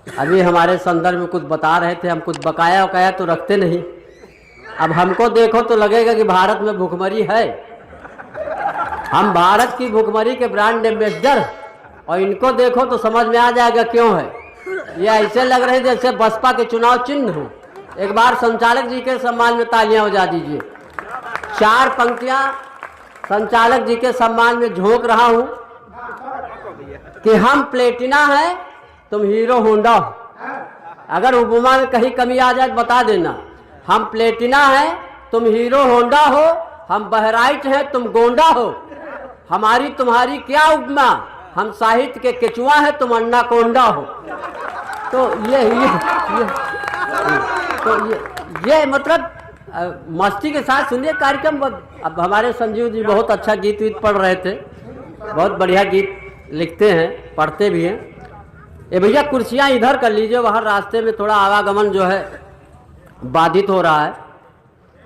अभी हमारे संदर्भ में कुछ बता रहे थे, हम कुछ बकाया वकाया तो रखते नहीं। अब हमको देखो तो लगेगा कि भारत में भुखमरी है। हम भारत की भुखमरी के ब्रांड एम्बेसडर, और इनको देखो तो समझ में आ जाएगा क्यों है। ये ऐसे लग रहे जैसे बसपा के चुनाव चिन्ह हो। एक बार संचालक जी के सम्मान में तालियां बजा दीजिए। 4 पंक्तियां संचालक जी के सम्मान में झोंक रहा हूं कि हम प्लेटिना है, तुम हीरो होंडा हो। अगर उपमा में कहीं कमी आ जाए तो बता देना। हम प्लेटिना है, तुम हीरो होंडा हो। हम बहराइट हैं, तुम गोंडा हो। हमारी तुम्हारी क्या उपमा, हम साहित्य के केचुआ है, तुम अन्ना कोंडा हो। तो ये मतलब मस्ती के साथ सुनिए कार्यक्रम। अब हमारे संजीव जी बहुत अच्छा गीत वीत पढ़ रहे थे, बहुत बढ़िया गीत लिखते हैं, पढ़ते भी हैं। ये भैया कुर्सियाँ इधर कर लीजिए, वहाँ रास्ते में थोड़ा आवागमन जो है बाधित हो रहा है।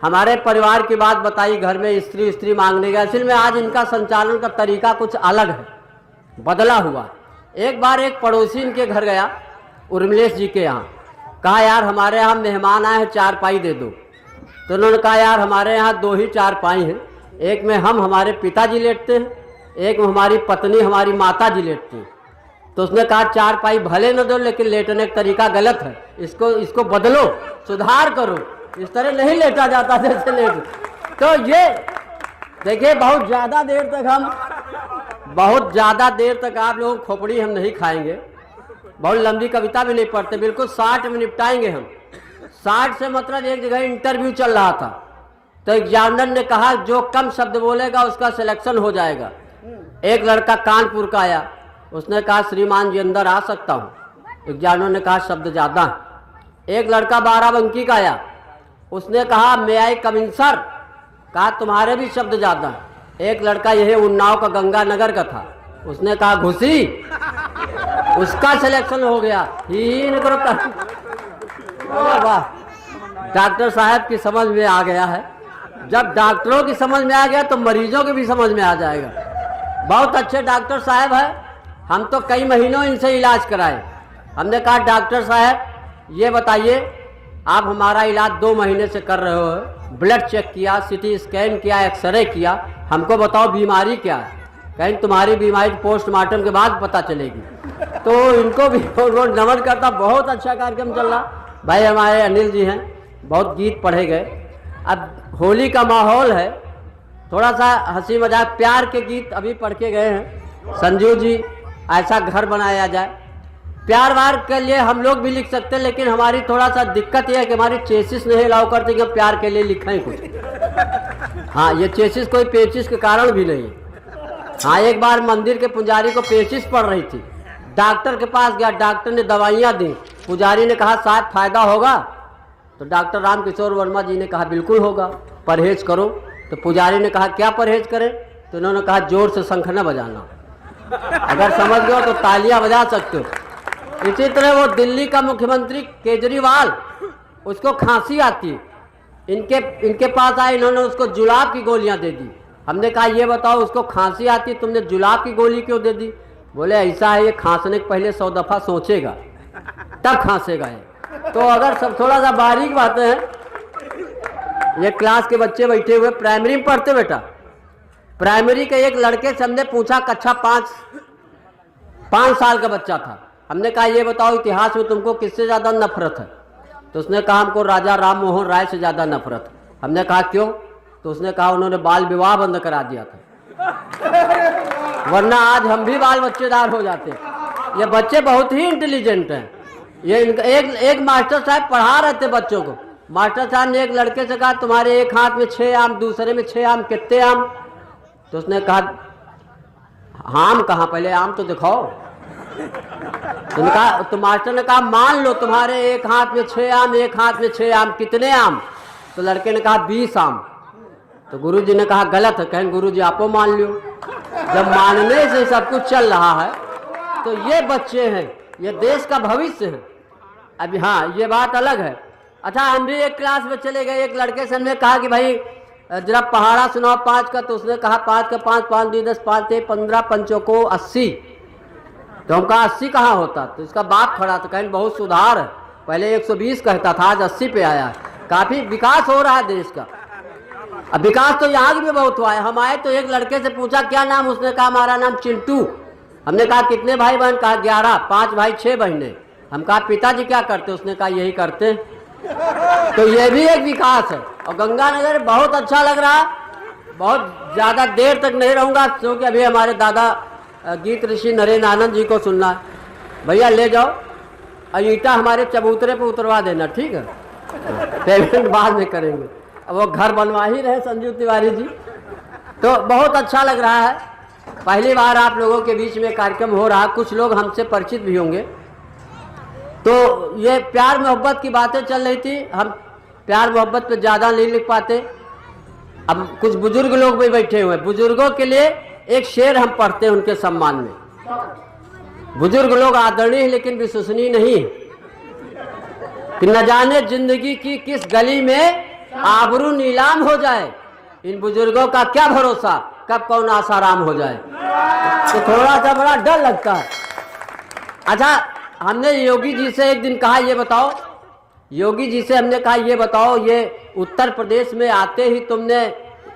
हमारे परिवार की बात बताई, घर में स्त्री मांगने का। असल में आज इनका संचालन का तरीका कुछ अलग है, बदला हुआ। एक बार एक पड़ोसी इनके घर गया, उर्मिलेश जी के यहाँ, कहा यार हमारे यहाँ मेहमान आए हैं, 4 पाई दे दो। तो उन्होंने कहा यार हमारे यहाँ 2 ही 4 पाई हैं, एक में हम हमारे पिताजी लेटते हैं, एक में हमारी पत्नी हमारी माता जी लेटती हैं। तो उसने कहा 4 पाई भले न दो, लेकिन लेटने का तरीका गलत है, इसको बदलो, सुधार करो, इस तरह नहीं लेटा जाता जैसे लेट। तो ये देखिए बहुत ज़्यादा देर तक आप लोग खोपड़ी हम नहीं खाएंगे। बहुत लंबी कविता भी नहीं पढ़ते, बिल्कुल 60 में निपटाएंगे हम। 60 से मतलब एक जगह इंटरव्यू चल रहा था, तो एग्जामिनर ने कहा जो कम शब्द बोलेगा उसका सिलेक्शन हो जाएगा। एक लड़का कानपुर का आया, उसने कहा श्रीमान जी अंदर आ सकता हूँ। एग्जामिनर ने कहा शब्द ज़्यादा है। एक लड़का बाराबंकी का आया, उसने कहा मे आई कम इन सर, कहा तुम्हारे भी शब्द ज़्यादा है। एक लड़का यही उन्नाव का गंगानगर का था, उसने कहा घुसी, उसका सिलेक्शन हो गया। ही करो वाह, डॉक्टर साहब की समझ में आ गया है। जब डॉक्टरों की समझ में आ गया तो मरीजों की भी समझ में आ जाएगा। बहुत अच्छे डॉक्टर साहब है, हम तो कई महीनों इनसे इलाज कराए। हमने कहा डॉक्टर साहब ये बताइए, आप हमारा इलाज 2 महीने से कर रहे हो, ब्लड चेक किया, सीटी स्कैन किया, एक्सरे किया, हमको बताओ बीमारी क्या है। कहीं तुम्हारी बीमारी पोस्टमार्टम के बाद पता चलेगी। तो इनको भी नमन करता। बहुत अच्छा कार्यक्रम चल रहा। भाई हमारे अनिल जी हैं, बहुत गीत पढ़े गए। अब होली का माहौल है, थोड़ा सा हंसी मजाक प्यार के गीत अभी पढ़ के गए हैं। संजीव जी ऐसा घर बनाया जाए, प्यार वार के लिए हम लोग भी लिख सकते हैं, लेकिन हमारी थोड़ा सा दिक्कत यह है कि हमारी चेसिस नहीं अलाउ करते कि हम प्यार के लिए लिखें कुछ। हाँ, ये चेसिस कोई पेचिस के कारण भी नहीं। हाँ, एक बार मंदिर के पुजारी को पेचिस पड़ रही थी, डॉक्टर के पास गया, डॉक्टर ने दवाइयाँ दी, पुजारी ने कहा साहब फायदा होगा, तो डॉक्टर रामकिशोर वर्मा जी ने कहा बिल्कुल होगा, परहेज करो। तो पुजारी ने कहा क्या परहेज करें, तो उन्होंने कहा जोर से शंख न बजाना। अगर समझ गए तो तालियां बजा सकते हो। इसी तरह वो दिल्ली का मुख्यमंत्री केजरीवाल, उसको खांसी आती है, इनके पास आए, इन्होंने उसको जुलाब की गोलियां दे दी। हमने कहा ये बताओ उसको खांसी आती, तुमने जुलाब की गोली क्यों दे दी। बोले ऐसा है, ये खांसने के पहले 100 दफ़ा सोचेगा तब खांसेगा ये। तो अगर सब थोड़ा सा बारीक बातें हैं। ये क्लास के बच्चे बैठे हुए, प्राइमरी में पढ़ते बेटा, प्राइमरी के एक लड़के से हमने पूछा, कक्षा 5 साल का बच्चा था। हमने कहा ये बताओ इतिहास में तुमको किससे ज़्यादा नफरत है। तो उसने कहा हमको राजा राम मोहन राय से ज़्यादा नफरत है। हमने कहा क्यों, तो उसने कहा उन्होंने बाल विवाह बंद करा दिया था, वरना आज हम भी बाल बच्चेदार हो जाते। ये बच्चे बहुत ही इंटेलिजेंट हैं। ये एक मास्टर साहब पढ़ा रहे थे बच्चों को। मास्टर साहब ने एक लड़के से कहा तुम्हारे एक हाथ में 6 आम, दूसरे में 6 आम, कितने आम। तो उसने कहा आम कहाँ, पहले आम तो दिखाओ। तो मास्टर ने कहा मान लो तुम्हारे एक हाथ में 6 आम, एक हाथ में 6 आम, कितने आम। तो लड़के ने कहा 20 आम। तो गुरुजी ने कहा गलत है। कहें गुरुजी आपो मान लो। जब मानने से सब कुछ चल रहा है तो ये बच्चे हैं, ये देश का भविष्य है। अभी हाँ, ये बात अलग है। अच्छा, हम भी एक क्लास में चले गए, एक लड़के से हमने कहा कि भाई जरा पहाड़ा सुनाओ 5 का। तो उसने कहा 5 का 5, 5 2 10, 5 3 15, 5 को 80। तो हम कहा 80 कहाँ होता, तो इसका बाप खड़ा था, कहीं बहुत सुधार है, पहले 120 कहता था, आज 80 पे आया। काफ़ी विकास हो रहा है देश का। अब विकास तो यहाँ की भी बहुत हुआ है। हम आए तो एक लड़के से पूछा क्या नाम, उसने कहा हमारा नाम चिंटू। हमने कहा कितने भाई बहन, कहा 11, 5 भाई 6 बहनें। हम कहा पिताजी क्या करते, उसने कहा यही करते। तो ये भी एक विकास है। और गंगानगर बहुत अच्छा लग रहा है। बहुत ज़्यादा देर तक नहीं रहूँगा क्योंकि अभी हमारे दादा गीत ऋषि नरेंद्र आनंद जी को सुनना है। भैया ले जाओ और ईटा हमारे चबूतरे पे उतरवा देना, ठीक है, पेमेंट बाद में करेंगे। अब वो घर बनवा ही रहे संजीव तिवारी जी। तो बहुत अच्छा लग रहा है। पहली बार आप लोगों के बीच में कार्यक्रम हो रहा है, कुछ लोग हमसे परिचित भी होंगे। तो ये प्यार मोहब्बत की बातें चल रही थी। हम प्यार मोहब्बत पे ज़्यादा नहीं लिख पाते। अब कुछ बुजुर्ग लोग भी बैठे हुए हैं, बुजुर्गों के लिए एक शेर हम पढ़ते हैं उनके सम्मान में। बुजुर्ग लोग आदरणीय हैं लेकिन विश्वसनीय नहीं, कि न जाने जिंदगी की किस गली में आबरू नीलाम हो जाए। इन बुजुर्गों का क्या भरोसा, कब कौन आसाराम हो जाए। तो थोड़ा सा बड़ा डर लगता है। अच्छा, हमने योगी जी से एक दिन कहा ये बताओ, योगी जी से हमने कहा ये बताओ, ये उत्तर प्रदेश में आते ही तुमने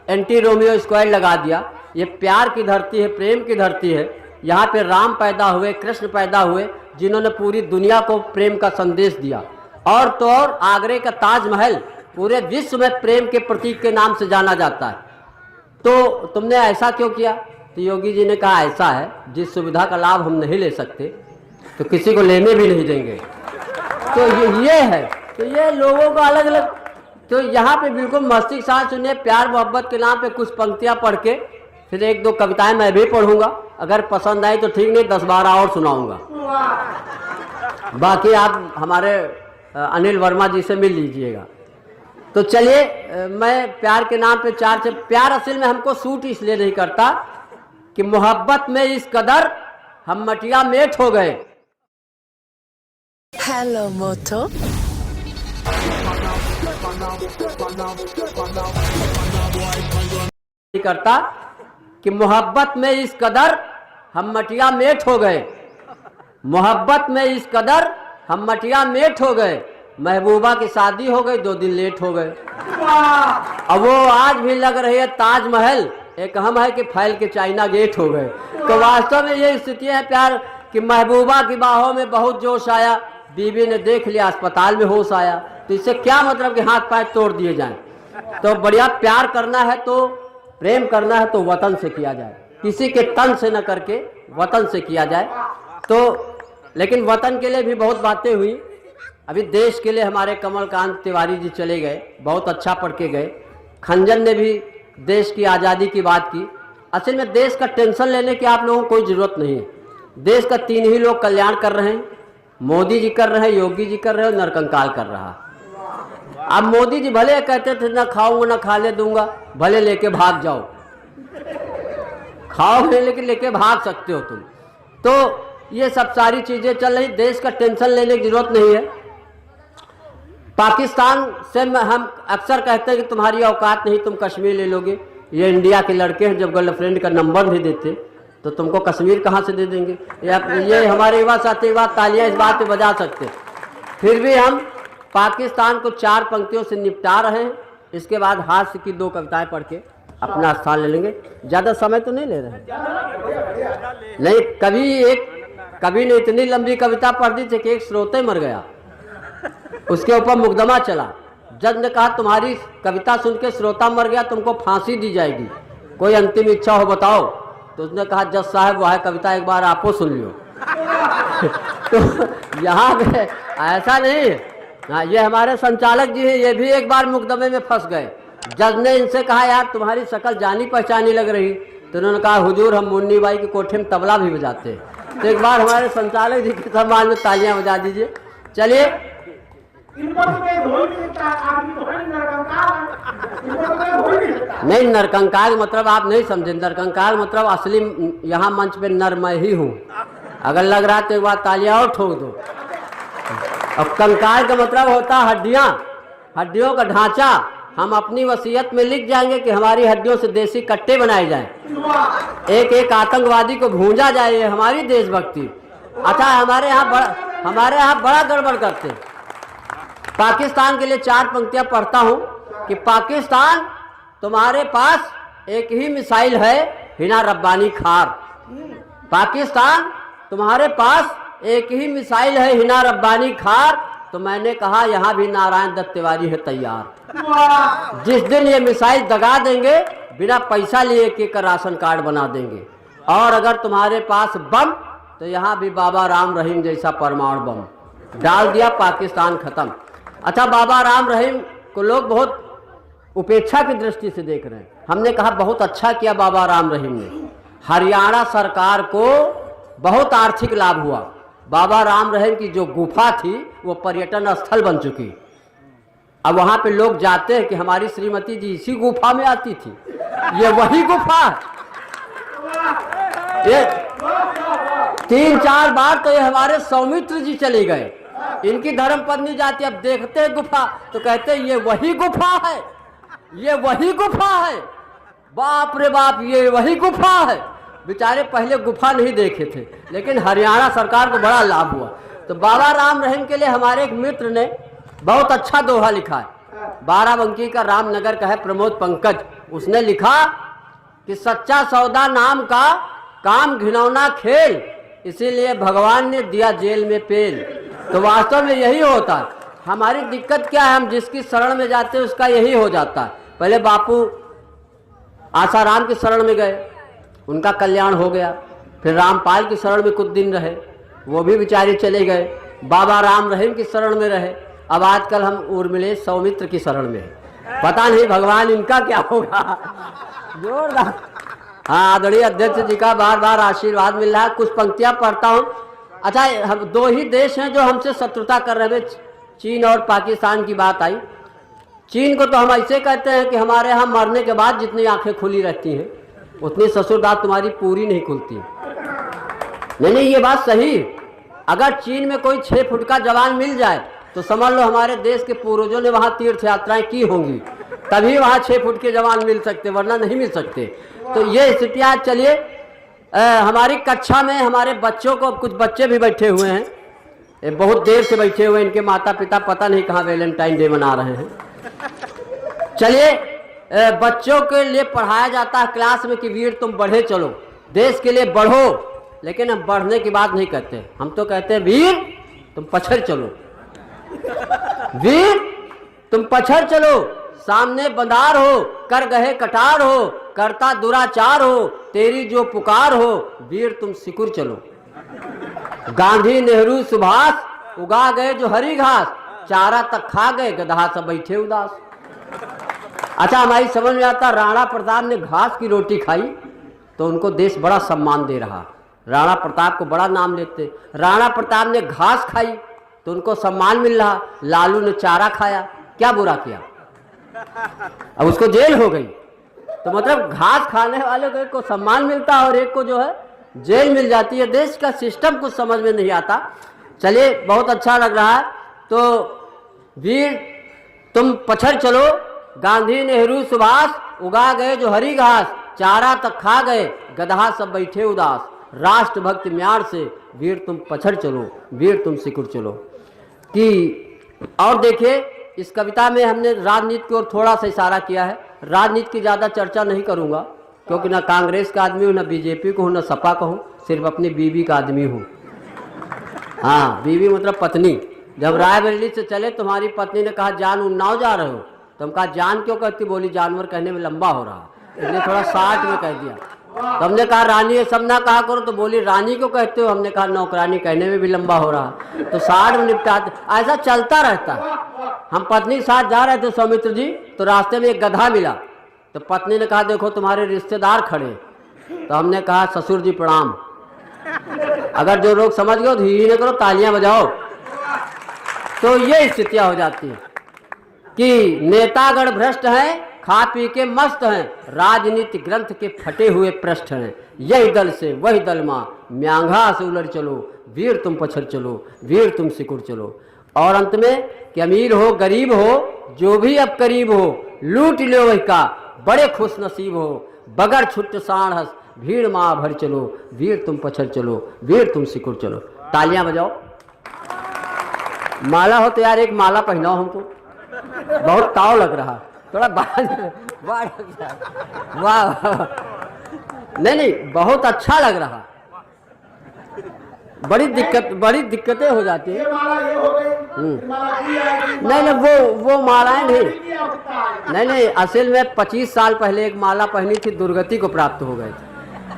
एंटी रोमियो स्क्वाड लगा दिया। ये प्यार की धरती है, प्रेम की धरती है। यहाँ पे राम पैदा हुए, कृष्ण पैदा हुए, जिन्होंने पूरी दुनिया को प्रेम का संदेश दिया। और तो और आगरे का ताजमहल पूरे विश्व में प्रेम के प्रतीक के नाम से जाना जाता है। तो तुमने ऐसा क्यों किया? तो योगी जी ने कहा ऐसा है, जिस सुविधा का लाभ हम नहीं ले सकते तो किसी को लेने भी नहीं देंगे। तो ये है। तो ये लोगों को अलग अलग, तो यहाँ पे बिल्कुल मस्ती के साथ सुनिए। प्यार मोहब्बत के नाम पे कुछ पंक्तियाँ पढ़ के फिर 1-2 कविताएं मैं भी पढ़ूंगा। अगर पसंद आई तो ठीक, नहीं 10-12 और सुनाऊंगा। बाकी आप हमारे अनिल वर्मा जी से मिल लीजिएगा। तो चलिए, मैं प्यार के नाम पे 4 से, प्यार असल में हमको सूट इसलिए नहीं करता कि मोहब्बत में इस कदर हम मटिया मेट हो गए। हेलो मोटो। नहीं करता कि मोहब्बत में इस कदर हम मटिया मेट हो गए। मोहब्बत में इस कदर हम मटिया मेट हो गए। महबूबा की शादी हो गई, 2 दिन लेट हो गए। अब वो आज भी लग रही है ताजमहल, एक हम है कि फैल के चाइना गेट हो गए। तो वास्तव में ये स्थिति है प्यार कि महबूबा की बाहों में बहुत जोश आया, बीवी ने देख लिया अस्पताल में होश आया। तो इससे क्या मतलब कि हाथ पैर तोड़ दिए जाएं। तो बढ़िया प्यार करना है तो, प्रेम करना है तो वतन से किया जाए, किसी के तन से न करके वतन से किया जाए। तो लेकिन वतन के लिए भी बहुत बातें हुई। अभी देश के लिए हमारे कमलकांत तिवारी जी चले गए, बहुत अच्छा पढ़ के गए। खंजन ने भी देश की आज़ादी की बात की। असल में देश का टेंशन लेने की आप लोगों को कोई ज़रूरत नहीं है। देश का 3 ही लोग कल्याण कर रहे हैं, मोदी जी कर रहे हैं, योगी जी कर रहे हैं, नरकंकाल कर रहा है। अब मोदी जी भले कहते थे ना खाऊंगा ना खाने दूंगा, भले लेके भाग जाओ, खाओगे लेकिन लेके भाग सकते हो तुम। तो ये सब सारी चीज़ें चल रही, देश का टेंशन लेने की जरूरत नहीं है। पाकिस्तान से हम अक्सर कहते हैं कि तुम्हारी औकात नहीं, तुम कश्मीर ले लोगे। ये इंडिया के लड़के हैं, जब गर्लफ्रेंड का नंबर नहीं देते तो तुमको कश्मीर कहाँ से दे देंगे। ये हमारे युवा साथी युवा तालियां इस बात पे बजा सकते। फिर भी हम पाकिस्तान को 4 पंक्तियों से निपटा रहे हैं। इसके बाद हास्य की 2 कविताएं पढ़ के अपना स्थान ले लेंगे। ज़्यादा समय तो नहीं ले रहे हैं। नहीं, कवि ने इतनी लंबी कविता पढ़ दी थी कि एक श्रोते मर गया, उसके ऊपर मुकदमा चला। जज ने कहा तुम्हारी कविता सुन के श्रोता मर गया, तुमको फांसी दी जाएगी, कोई अंतिम इच्छा हो बताओ। तो उसने कहा जज साहब वह है कविता, एक बार आपो सुन लियो। तो यहाँ पे ऐसा नहीं। हाँ, ये हमारे संचालक जी हैं, ये भी एक बार मुकदमे में फंस गए। जज ने इनसे कहा यार तुम्हारी शक्ल जानी पहचानी लग रही। तो उन्होंने कहा हुजूर हम मुन्नी बाई के कोठे में तबला भी बजाते हैं। तो एक बार हमारे संचालक जी के सम्मान में तालियां बजा दीजिए। चलिए, नहीं नरकंकाल मतलब आप नहीं समझे। नरकंकाल मतलब असली यहाँ मंच पे नर मैं ही हूँ। अगर लग रहा है तो एक बार तालियां और ठोक दो। अब कंकाल का मतलब होता है हड्डियाँ, हड्डियों का ढांचा। हम अपनी वसीयत में लिख जाएंगे कि हमारी हड्डियों से देसी कट्टे बनाए जाएं, एक एक आतंकवादी को भूंजा जाए, ये हमारी देशभक्ति। अच्छा, हमारे यहाँ बड़ा गड़बड़ करते हैं। पाकिस्तान के लिए 4 पंक्तियां पढ़ता हूं कि पाकिस्तान तुम्हारे पास एक ही मिसाइल है, हिना रब्बानी खार। पाकिस्तान तुम्हारे पास एक ही मिसाइल है, हिना रब्बानी खार। तो मैंने कहा यहाँ भी नारायण दत्त तिवारी है तैयार। जिस दिन ये मिसाइल दगा देंगे, बिना पैसा लिए एक राशन कार्ड बना देंगे। और अगर तुम्हारे पास बम, तो यहाँ भी बाबा राम रहीम जैसा परमाणु बम डाल दिया, पाकिस्तान खत्म। अच्छा, बाबा राम रहीम को लोग बहुत उपेक्षा की दृष्टि से देख रहे हैं। हमने कहा बहुत अच्छा किया बाबा राम रहीम ने। हरियाणा सरकार को बहुत आर्थिक लाभ हुआ। बाबा राम रहीम की जो गुफा थी वो पर्यटन स्थल बन चुकी। अब वहां पे लोग जाते हैं कि हमारी श्रीमती जी इसी गुफा में आती थी, ये वही गुफा। ये 3-4 बार तो ये हमारे सौमित्र जी चले गए, इनकी धर्मपत्नी जाती। अब देखते हैं गुफा तो कहते हैं ये वही गुफा है, ये वही गुफा है। बाप रे बाप, ये वही गुफा है। बेचारे पहले गुफा नहीं देखे थे, लेकिन हरियाणा सरकार को बड़ा लाभ हुआ। तो बाबा राम रहीम के लिए हमारे एक मित्र ने बहुत अच्छा दोहा लिखा है। बाराबंकी का रामनगर का है प्रमोद पंकज। उसने लिखा कि सच्चा सौदा नाम का काम घिनौना खेल, इसीलिए भगवान ने दिया जेल में पेल। तो वास्तव में यही होता है। हमारी दिक्कत क्या है, हम जिसकी शरण में जाते हैं उसका यही हो जाता है। पहले बापू आसाराम की शरण में गए, उनका कल्याण हो गया। फिर रामपाल की शरण में कुछ दिन रहे, वो भी बेचारे चले गए। बाबा राम रहीम की शरण में रहे। अब आजकल हम उर्मिलेश सौमित्र की शरण में हैं। पता नहीं भगवान इनका क्या होगा। जोरदार। हाँ, आदरणीय अध्यक्ष जी का बार बार आशीर्वाद मिल रहा है। कुछ पंक्तियां पढ़ता हूँ। अच्छा, हम 2 ही देश हैं जो हमसे शत्रुता कर रहे हैं, चीन और पाकिस्तान की बात आई। चीन को तो हम ऐसे कहते हैं कि हमारे यहाँ मरने के बाद जितनी आंखें खुली रहती हैं, उतनी ससुरदात तुम्हारी पूरी नहीं खुलती। नहीं, ये बात सही। अगर चीन में कोई 6 फुट का जवान मिल जाए तो समझ लो हमारे देश के पूर्वजों ने वहाँ तीर्थ यात्राएं की होंगी, तभी वहाँ 6 फुट के जवान मिल सकते, वरना नहीं मिल सकते। तो ये स्थितियाँ। चलिए, हमारी कक्षा में हमारे बच्चों को, कुछ बच्चे भी बैठे हुए हैं, बहुत देर से बैठे हुए हैं। इनके माता पिता पता नहीं कहाँ वैलेंटाइन डे मना रहे हैं। चलिए, बच्चों के लिए पढ़ाया जाता है क्लास में कि वीर तुम बढ़े चलो, देश के लिए बढ़ो। लेकिन हम बढ़ने की बात नहीं कहते, हम तो कहते हैं वीर तुम पछड़ चलो, वीर तुम पछड़ चलो। सामने बंदार हो, कर गहे कटार हो, करता दुराचार हो, तेरी जो पुकार हो, वीर तुम सिकुड़ चलो। गांधी नेहरू सुभाष उगा गए जो हरी घास, चारा तक खा गए गधा सब बैठे उदास। अच्छा, हमारी समझ में आता, राणा प्रताप ने घास की रोटी खाई तो उनको देश बड़ा सम्मान दे रहा। राणा प्रताप को बड़ा नाम लेते। राणा प्रताप ने घास खाई तो उनको सम्मान मिल रहा। लालू ने चारा खाया, क्या बुरा किया, अब उसको जेल हो गई। तो मतलब घास खाने वाले को एक को सम्मान मिलता है और एक को जो है जेल मिल जाती है। देश का सिस्टम कुछ समझ में नहीं आता। चलिए, बहुत अच्छा लग रहा है। तो वीर तुम पछड़ चलो, गांधी नेहरू सुभाष उगा गए जो हरी घास, चारा तक खा गए गधा सब बैठे उदास। राष्ट्रभक्त म्यार से वीर तुम पछड़ चलो, वीर तुम सिकुड़ चलो। कि और देखिए, इस कविता में हमने राजनीति की ओर थोड़ा सा इशारा किया है। राजनीति की ज़्यादा चर्चा नहीं करूँगा, क्योंकि ना कांग्रेस का आदमी हूँ, ना बीजेपी को हूँ, ना सपा का हूँ, सिर्फ अपनी बीवी का आदमी हूँ। हाँ, बीवी मतलब पत्नी। जब रायबरेली से चले तुम्हारी पत्नी ने कहा जान उन्नाव जा रहे हो, तो हम कहा जान क्यों कहती, बोली जानवर कहने में लंबा हो रहा, इसलिए थोड़ा 60 में कह दिया। तो हमने कहा रानी ये सब ना कहा करो, तो बोली रानी क्यों कहते हो, हमने कहा नौकरानी कहने में भी लंबा हो रहा, तो 60 में निपटाते। ऐसा चलता रहता है। हम पत्नी के साथ जा रहे थे सौमित्र जी, तो रास्ते में एक गधा मिला। तो पत्नी ने कहा देखो तुम्हारे रिश्तेदार खड़े। तो हमने कहा ससुर जी प्रणाम। अगर जो लोग समझ गए तो ही न करो, तालियां बजाओ। तो ये स्थितियां हो जाती हैं कि नेतागण भ्रष्ट हैं, खा पी के मस्त हैं, राजनीति ग्रंथ के फटे हुए पृष्ठ हैं। यही दल से वही दल माँ, म्यांघा से उलट चलो, वीर तुम पछड़ चलो, वीर तुम सिकुड़ चलो। और अंत में कि अमीर हो गरीब हो, जो भी अब करीब हो, लूट लो वही का, बड़े खुश नसीब हो, बगर छुट्ट साढ़ हंस, भीड़ माँ भर चलो, वीर तुम पछड़ चलो, वीर तुम सिकुड़ चलो। तालियां बजाओ। माला हो तो यार एक माला पहनाओ हमको, बहुत ताव लग रहा, थोड़ा वाह नहीं बहुत अच्छा लग रहा। बड़ी दिक्कतें हो जाती है। नहीं वो मालाएं नहीं असल में 25 साल पहले एक माला पहनी थी, दुर्गति को प्राप्त हो गए थे।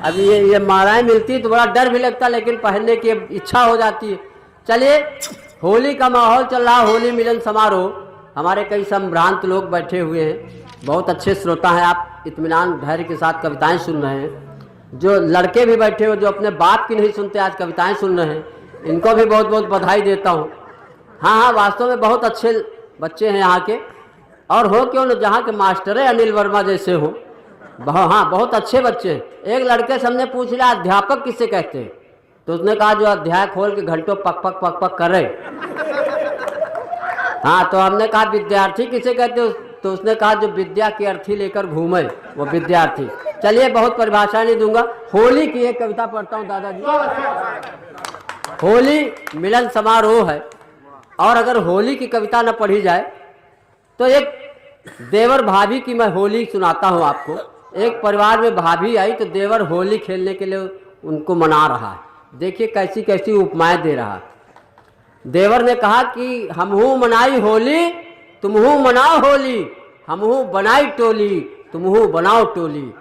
अब ये मालाएं मिलती तो बड़ा डर भी लगता, लेकिन पहनने की इच्छा हो जाती है। चलिए, होली का माहौल चल रहा, होली मिलन समारोह। हमारे कई संभ्रांत लोग बैठे हुए हैं, बहुत अच्छे श्रोता हैं। आप इत्मीनान धैर्य के साथ कविताएं सुन रहे हैं। जो लड़के भी बैठे हो जो अपने बाप की नहीं सुनते, आज कविताएं सुन रहे हैं, इनको भी बहुत बहुत बधाई देता हूँ। हाँ, वास्तव में बहुत अच्छे बच्चे हैं यहाँ के, और हो क्यों न जहाँ के मास्टर है अनिल वर्मा जैसे हो। हाँ, बहुत अच्छे बच्चे। एक लड़के से हमने पूछ लिया अध्यापक किसे कहते हैं, तो उसने कहा जो अध्याय खोल के घंटों पक पक पक पक करे। हाँ, तो हमने कहा विद्यार्थी किसे कहते हो, तो उसने कहा जो विद्या की अर्थी लेकर घूमे वो विद्यार्थी। चलिए, बहुत परिभाषा नहीं दूंगा। होली की एक कविता पढ़ता हूँ दादाजी। होली मिलन समारोह है, और अगर होली की कविता न पढ़ी जाए तो एक देवर भाभी की मैं होली सुनाता हूँ आपको। एक परिवार में भाभी आई तो देवर होली खेलने के लिए उनको मना रहा है। देखिए कैसी कैसी उपमाएं दे रहा है। देवर ने कहा कि हमहू मनाई होली तुमहू मनाओ होली, हमहू बनाई टोली तुमहू बनाओ टोली।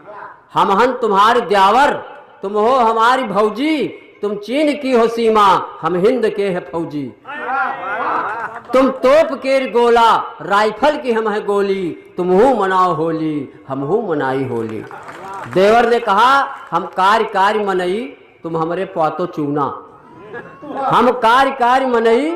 हम हन तुम्हारी द्यावर तुम हो हमारी भौजी, तुम चीन की हो सीमा हम हिंद के है फौजी। तुम तोप के गोला राइफल की हम है गोली, तुम हूँ मनाओ होली हम हूँ मनाई होली। देवर ने कहा हम कार्य मनई तुम हमरे पातो चूना, हम कार्य मनई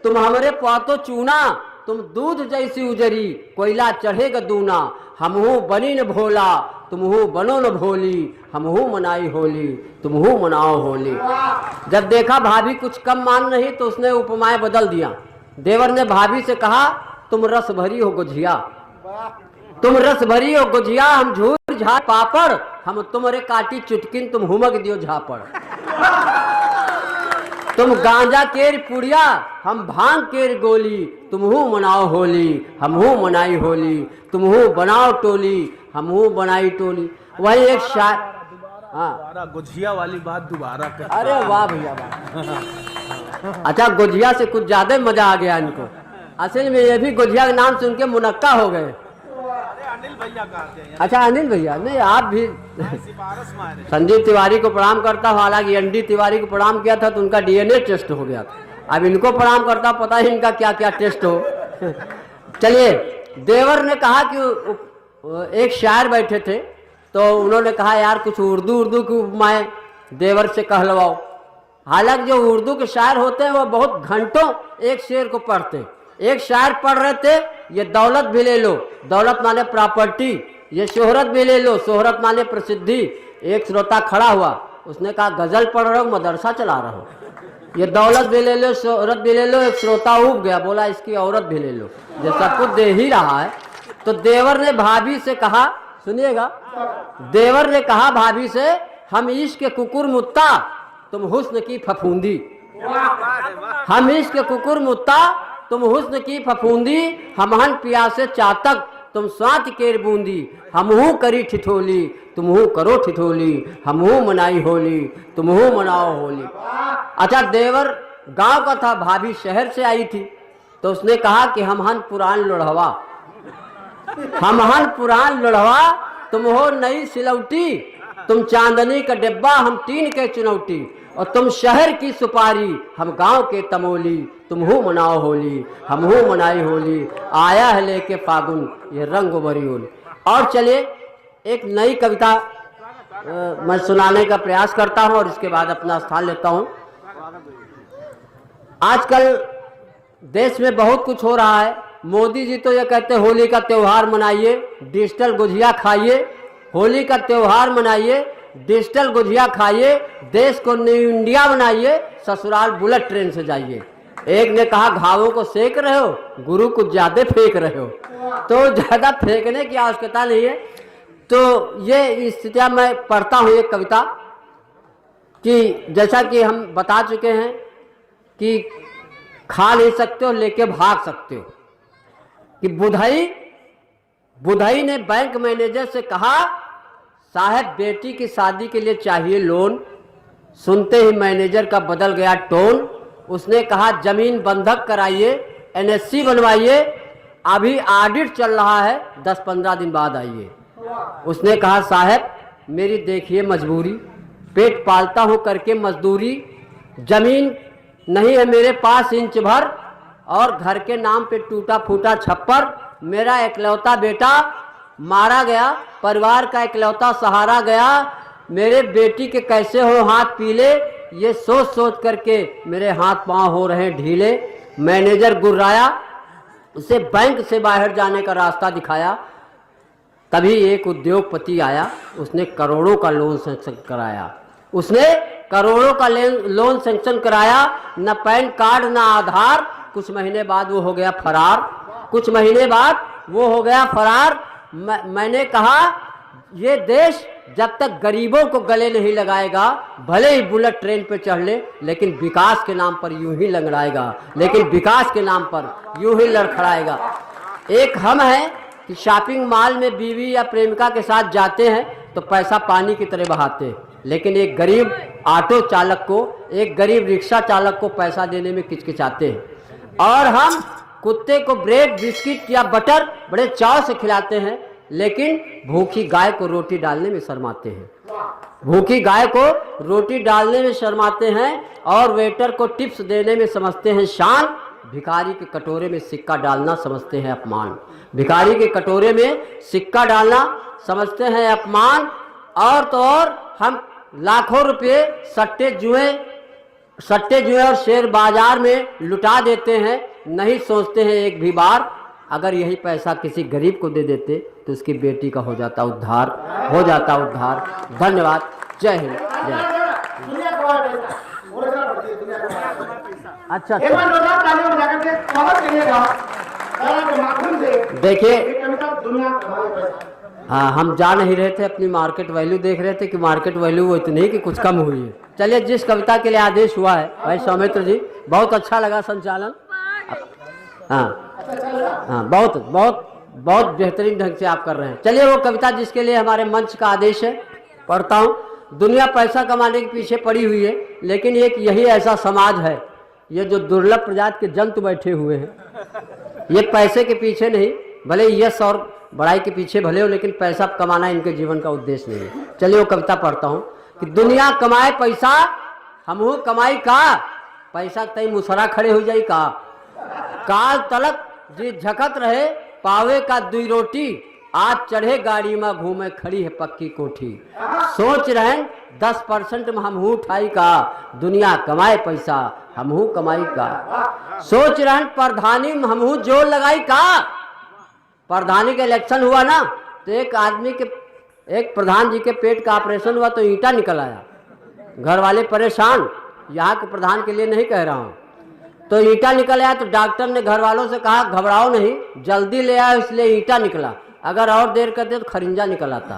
तुम हमरे पातो चूना। तुम दूध जैसी उजरी कोयला चढ़ेगा दूना, हम हूँ बनी न भोला तुम हूँ बनो न भोली, हम हूँ मनाई होली तुम हूँ मनाओ होली। जब देखा भाभी कुछ कम मान रही तो उसने उपमाएं बदल दिया। देवर ने भाभी से कहा तुम रस भरी हो गुझिया, तुम रस भरी हो गुझिया, हम झूठ झा पापड़, हम तुम्हारे काटी चुटकिन तुम हुमक दियो झापड़। तुम गांजा केर पुड़िया हम भांग केर गोली, तुम हूँ मनाओ होली हम हूँ मनाई होली। तुम हूँ बनाओ टोली हम हूँ बनाई टोली। वही एक शायर। हाँ, गुझिया वाली बात दोबारा कर। अरे वाह भैया वाह। अच्छा, गुझिया से कुछ ज्यादा मजा आ गया इनको। असल में ये भी गुझिया का नाम सुन के मुनक्का हो गए। अनिल भैया कहते हैं। अच्छा, अनिल भैया नहीं, आप भी संजीव तिवारी को प्रणाम करता हूँ। हालांकि एनडी तिवारी को प्रणाम किया था तो उनका डीएनए टेस्ट हो गया था। अब इनको प्रणाम करता, पता ही इनका क्या क्या टेस्ट हो। चलिए, देवर ने कहा कि एक शायर बैठे थे तो उन्होंने कहा यार कुछ उर्दू की उपमाएं देवर से कहलवाओ। हालांकि जो उर्दू के शायर होते हैं वो बहुत घंटों एक शेर को पढ़ते हैं। एक शायर पढ़ रहे थे, ये दौलत भी ले लो, दौलत माने प्रॉपर्टी, ये शोहरत भी ले लो, शोहरत माने प्रसिद्धि। एक श्रोता खड़ा हुआ, उसने कहा गजल पढ़ रहा हूँ मदरसा चला रहा हूँ। ये दौलत भी ले लो शोहरत भी ले लो। एक श्रोता उब गया, बोला इसकी औरत भी ले लो, जो सब कुछ दे ही रहा है। तो देवर ने भाभी से कहा, सुनिएगा, देवर ने कहा भाभी से हम इश्क के कुकुर मुत्ता तुम हुस्न की फफूंदी, हम इश्क के कुकुर मुत्ता तुम हुस्न की फफूंदी। हम हन प्यासे चातक तुम स्वाति केर बूंदी, हम हूँ करी ठिठोली तुम हूँ करो ठिठोली, हम हूँ मनाई होली तुम हूँ मनाओ होली। अच्छा, देवर गांव का था, भाभी शहर से आई थी, तो उसने कहा कि हम हन पुरान लोढ़वा, हम हन पुरान लोढ़वा तुम हो नई सिलौटी, तुम चांदनी का डिब्बा हम टीन के चुनौती, और तुम शहर की सुपारी हम गांव के तमोली, तुम हूँ मनाओ होली हम हूँ मनाई होली। आया है लेके फागुन ये रंग भरी होली। और चलिए, एक नई कविता मैं सुनाने का प्रयास करता हूँ और इसके बाद अपना स्थान लेता हूँ। आजकल देश में बहुत कुछ हो रहा है। मोदी जी तो ये कहते हैं होली का त्योहार मनाइए, डिजिटल गुझिया खाइए, होली का त्योहार मनाइए, डिजिटल गुझिया खाइए, देश को न्यू इंडिया बनाइए, ससुराल बुलेट ट्रेन से जाइए। एक ने कहा घावों को सेक रहे हो, गुरु कुछ ज्यादा फेंक रहे हो। तो ज्यादा फेंकने की आवश्यकता नहीं है। तो ये स्थितियां मैं पढ़ता हूँ एक कविता कि जैसा कि हम बता चुके हैं कि खा नहीं सकते हो लेके भाग सकते हो। कि बुधई ने बैंक मैनेजर से कहा, साहब बेटी की शादी के लिए चाहिए लोन। सुनते ही मैनेजर का बदल गया टोन। उसने कहा जमीन बंधक कराइए, एनएससी बनवाइए, अभी ऑडिट चल रहा है, 10-15 दिन बाद आइए। उसने कहा साहब मेरी देखिए मजबूरी, पेट पालता हूँ करके मजदूरी, जमीन नहीं है मेरे पास इंच भर, और घर के नाम पे टूटा फूटा छप्पर। मेरा इकलौता बेटा मारा गया, परिवार का इकलौता सहारा गया। मेरे बेटी के कैसे हो हाथ पीले, ये सोच सोच करके मेरे हाथ पांव हो रहे ढीले। मैनेजर गुर्राया, उसे बैंक से बाहर जाने का रास्ता दिखाया। तभी एक उद्योगपति आया, उसने करोड़ों का लोन सैंक्शन कराया। लोन सैंक्शन कराया, न पैन कार्ड न आधार। कुछ महीने बाद वो हो गया फरार। मैंने कहा ये देश जब तक गरीबों को गले नहीं लगाएगा, भले ही बुलेट ट्रेन पे चढ़ ले, लेकिन विकास के नाम पर यूं ही लड़खड़ाएगा। एक हम हैं कि शॉपिंग मॉल में बीवी या प्रेमिका के साथ जाते हैं तो पैसा पानी की तरह बहाते हैं, लेकिन एक गरीब ऑटो चालक को, एक गरीब रिक्शा चालक को पैसा देने में किचकिचाते हैं। और हम कुत्ते को ब्रेड, बिस्किट या बटर बड़े चाव से खिलाते हैं, लेकिन भूखी गाय को रोटी डालने में शर्माते हैं। और वेटर को टिप्स देने में समझते हैं शान। भिखारी के कटोरे में सिक्का डालना समझते हैं अपमान। और तो और हम लाखों रुपए सट्टे जुए और शेयर बाजार में लुटा देते हैं, नहीं सोचते हैं एक भी बार। अगर यही पैसा किसी गरीब को दे देते तो उसकी बेटी का हो जाता उद्धार। धन्यवाद। जय हिंद। अच्छा देखिए, हाँ, हम जा नहीं रहे थे, अपनी मार्केट वैल्यू देख रहे थे कि मार्केट वैल्यू वो इतनी कि कुछ कम हुई है। चलिए, जिस कविता के लिए आदेश हुआ है भाई सौमित्र जी, बहुत अच्छा लगा संचालन। हाँ, बहुत बेहतरीन ढंग से आप कर रहे हैं। चलिए, वो कविता जिसके लिए हमारे मंच का आदेश है पढ़ता हूँ। दुनिया पैसा कमाने के पीछे पड़ी हुई है, लेकिन एक यही ऐसा समाज है, ये जो दुर्लभ प्रजाति के जंतु बैठे हुए हैं, ये पैसे के पीछे नहीं, भले यश और बड़ाई के पीछे भले हो, लेकिन पैसा कमाना इनके जीवन का उद्देश्य नहीं है। चलिए, वो कविता पढ़ता हूँ कि दुनिया कमाए पैसा, हमहू कमाई का, पैसा तई मुसरा खड़े हो जाई का। काल तलक जी झकत रहे, पावे का दुई रोटी, आज चढ़े गाड़ी में घूमे खड़ी है पक्की कोठी। सोच रहे 10% में हमहू उठाई का, दुनिया कमाए पैसा हमहू कमाई का। सोच रहे प्रधानी में हमहू जोर लगाई का। प्रधानी का इलेक्शन हुआ ना, तो एक प्रधान जी के पेट का ऑपरेशन हुआ तो ईंटा निकल आया। घर वाले परेशान, यहाँ के प्रधान के लिए नहीं कह रहा हूँ, तो ईंटा निकल आया। तो डॉक्टर ने घर वालों से कहा घबराओ नहीं, जल्दी ले आया इसलिए ईंटा निकला, अगर और देर कर दे तो खरिंजा निकल आता,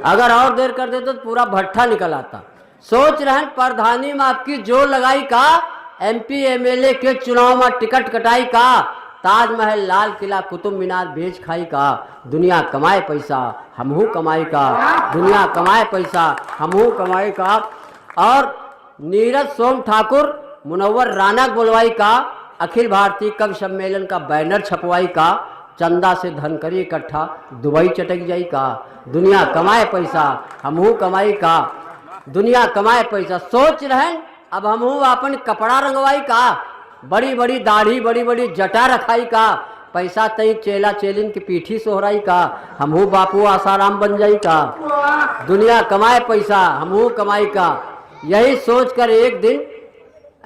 अगर और देर कर दे तो पूरा भट्ठा निकल आता। सोच रहे प्रधानी में आपकी जोर लगाई का, MP MLA के चुनाव में टिकट कटाई का, ताजमहल लाल किला कुतुब मीनार बेच खाई का। दुनिया कमाए पैसा हमहू कमाई का, दुनिया कमाए पैसा हमहू कमाई का। और नीरज सोम ठाकुर मुनव्वर राना बोलवाई का, अखिल भारतीय कवि सम्मेलन का बैनर छपवाई का, चंदा से धन करी इकट्ठा दुबई चटक जाई का। दुनिया कमाए पैसा हमहू कमाई का, दुनिया कमाए पैसा। सोच रहे अब हमहू अपन कपड़ा रंगवाई का, बड़ी बड़ी दाढ़ी बड़ी बड़ी जटा रखाई का, पैसा तई चेला चेलिन की पीठी सोहराई का, हमहू बापू आसाराम बन जाई का। दुनिया कमाए पैसा हमहू कमाई का। यही सोचकर एक दिन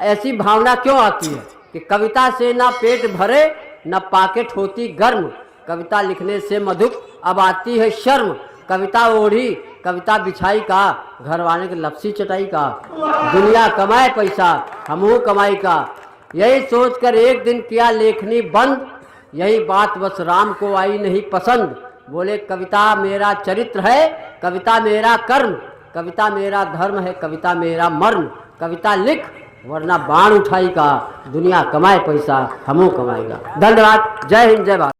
ऐसी भावना क्यों आती है कि कविता से ना पेट भरे न पाकेट होती गर्म, कविता लिखने से मधुक अब आती है शर्म। कविता ओढ़ी कविता बिछाई का, घर वाले के लपसी चटाई का। दुनिया कमाए पैसा हमहू कमाई का। यही सोचकर एक दिन किया लेखनी बंद, यही बात बस राम को आई नहीं पसंद। बोले कविता मेरा चरित्र है, कविता मेरा कर्म, कविता मेरा धर्म है, कविता मेरा मर्म। कविता लिख वरना बाण उठाई का दुनिया कमाए पैसा हमू कमाएगा। धन्यवाद। जय हिंद, जय भारत।